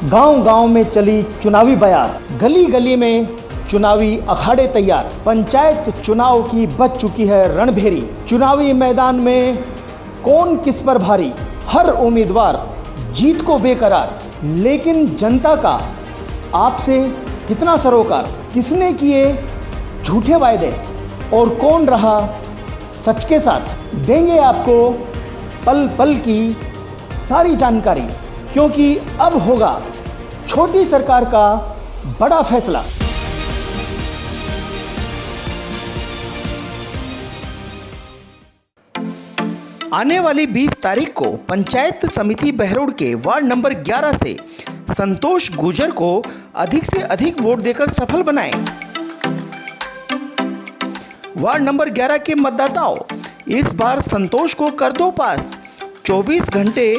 गांव-गांव में चली चुनावी बयार, गली गली में चुनावी अखाड़े तैयार। पंचायत चुनाव की बज चुकी है रणभेरी। चुनावी मैदान में कौन किस पर भारी, हर उम्मीदवार जीत को बेकरार। लेकिन जनता का आपसे कितना सरोकार, किसने किए झूठे वायदे और कौन रहा सच के साथ, देंगे आपको पल पल की सारी जानकारी। क्योंकि अब होगा छोटी सरकार का बड़ा फैसला। आने वाली 20 तारीख को पंचायत समिति बहरोड के वार्ड नंबर 11 से संतोष गुर्जर को अधिक से अधिक वोट देकर सफल बनाएं। वार्ड नंबर 11 के मतदाताओं, इस बार संतोष को कर दो पास। 24 घंटे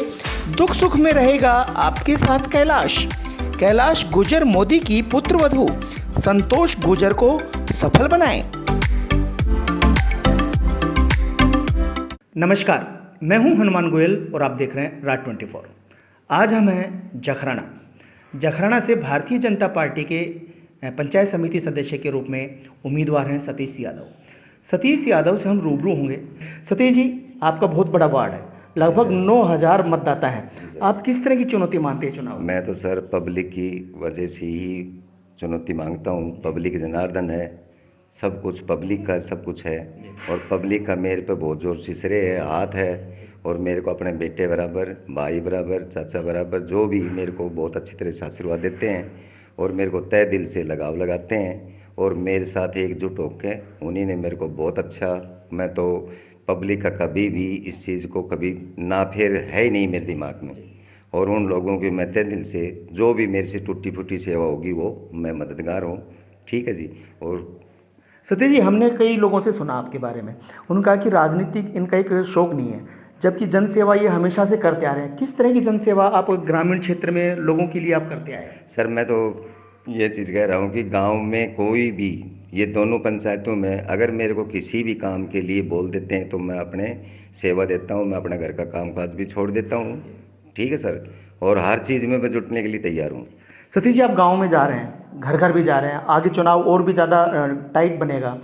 दुख सुख में रहेगा आपके साथ कैलाश गुर्जर मोदी की पुत्रवधू संतोष गुर्जर को सफल बनाएं। नमस्कार, मैं हूं हनुमान गोयल और आप देख रहे हैं राज 24। आज हम हैं जखराना से भारतीय जनता पार्टी के पंचायत समिति सदस्य के रूप में उम्मीदवार हैं सतीश यादव से हम रूबरू होंगे। सतीश जी, आपका बहुत बड़ा वार्ड है, लगभग 9000 मतदाता हैं। आप किस तरह की चुनौती मानते हैं चुनाव? मैं तो सर पब्लिक की वजह से ही चुनौती मांगता हूँ। पब्लिक जनार्दन है, सब कुछ पब्लिक का सब कुछ है और पब्लिक का मेरे पे बहुत जोर से श्रेय है, हाथ है। और मेरे को अपने बेटे बराबर, भाई बराबर, चाचा बराबर, जो भी मेरे को बहुत अच्छी तरह से आशीर्वाद देते हैं और मेरे को तय दिल से लगाव लगाते हैं और मेरे साथ एकजुट होकर उन्हीं ने मेरे को बहुत अच्छा। मैं तो पब्लिक का कभी भी इस चीज़ को कभी ना फेर है ही नहीं मेरे दिमाग में। और उन लोगों की मैं तय दिल से जो भी मेरे से टूटी फूटी सेवा होगी वो मैं मददगार हूँ। ठीक है जी। और सतीश जी, हमने कई लोगों से सुना आपके बारे में, उन्होंने कहा कि राजनीतिक इनका एक शौक नहीं है, जबकि जनसेवा ये हमेशा से करते आ रहे हैं। किस तरह की जनसेवा आप ग्रामीण क्षेत्र में लोगों के लिए आप करते आए हैं? सर, मैं तो ये चीज़ कह रहा हूँ कि गांव में कोई भी, ये दोनों पंचायतों में अगर मेरे को किसी भी काम के लिए बोल देते हैं तो मैं अपने सेवा देता हूँ, मैं अपने घर का कामकाज भी छोड़ देता हूँ। ठीक है सर, और हर चीज़ में मैं जुटने के लिए तैयार हूँ। सतीश जी, आप गांव में जा रहे हैं, घर घर भी जा रहे हैं, आगे चुनाव और भी ज़्यादा टाइट बनेगा।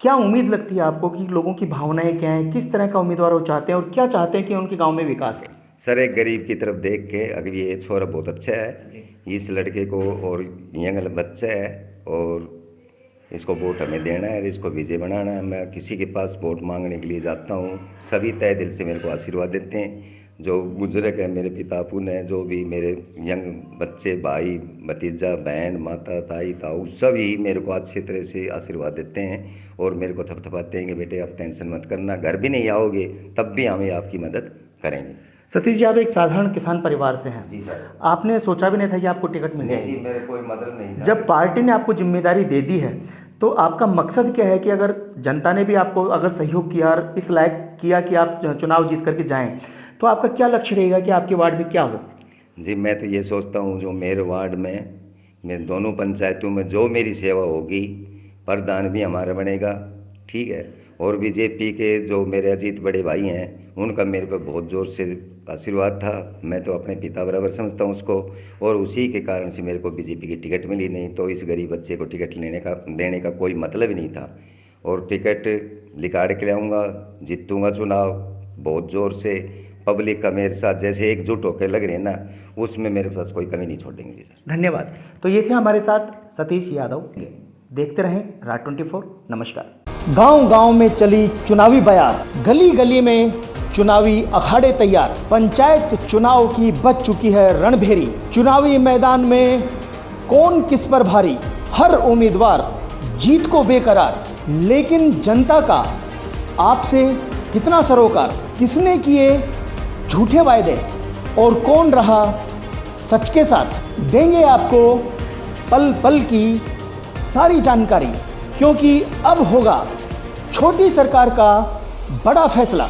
क्या उम्मीद लगती है आपको कि लोगों की भावनाएं क्या हैं, किस तरह का उम्मीदवार वो चाहते हैं और क्या चाहते हैं कि उनके गांव में विकास है? सर, एक गरीब की तरफ देख के, अगर ये छोरा बहुत अच्छा है इस लड़के को और यंग बच्चा है और इसको वोट हमें देना है, इसको विजय बनाना है। मैं किसी के पास वोट मांगने के लिए जाता हूँ, सभी तय दिल से मेरे को आशीर्वाद देते हैं। जो बुजुर्ग है, मेरे पिता पुण्य है, जो भी मेरे यंग बच्चे, भाई भतीजा, बहन, माता, ताई, ताऊ, सभी मेरे को अच्छी तरह से आशीर्वाद देते हैं और मेरे को थपथपाते हैं कि बेटे आप टेंशन मत करना, घर भी नहीं आओगे तब भी हमें आपकी मदद करेंगे। सतीश जी, आप एक साधारण किसान परिवार से हैं। जी सर। आपने सोचा भी नहीं था कि आपको टिकट मिल जाएगी? नहीं, मेरे कोई मतलब नहीं था। जब पार्टी ने आपको जिम्मेदारी दे दी है तो आपका मकसद क्या है कि अगर जनता ने भी आपको अगर सहयोग किया और इस लायक किया कि आप चुनाव जीत करके जाएं, तो आपका क्या लक्ष्य रहेगा कि आपके वार्ड में क्या हो? जी, मैं तो ये सोचता हूँ जो मेरे वार्ड में, मैं दोनों पंचायतों में जो मेरी सेवा होगी, प्रधान भी हमारा बनेगा। ठीक है। और बीजेपी के जो मेरे अजीत बड़े भाई हैं उनका मेरे पे बहुत ज़ोर से आशीर्वाद था। मैं तो अपने पिता बराबर समझता हूँ उसको और उसी के कारण से मेरे को बीजेपी की टिकट मिली। नहीं तो इस गरीब बच्चे को टिकट देने का कोई मतलब ही नहीं था। और टिकट निकाल के लाऊंगा, जीतूंगा चुनाव बहुत ज़ोर से। पब्लिक का मेरे साथ जैसे एकजुट होकर लग रहे हैं ना, उसमें मेरे पास कोई कमी नहीं छोड़ेंगे। धन्यवाद। तो ये थे हमारे साथ सतीश यादव। देखते रहें राज 24। नमस्कार। गांव-गांव में चली चुनावी बयार, गली गली में चुनावी अखाड़े तैयार। पंचायत चुनाव की बज चुकी है रणभेरी। चुनावी मैदान में कौन किस पर भारी, हर उम्मीदवार जीत को बेकरार। लेकिन जनता का आपसे कितना सरोकार, किसने किए झूठे वायदे और कौन रहा सच के साथ, देंगे आपको पल पल की सारी जानकारी। क्योंकि अब होगा छोटी सरकार का बड़ा फैसला।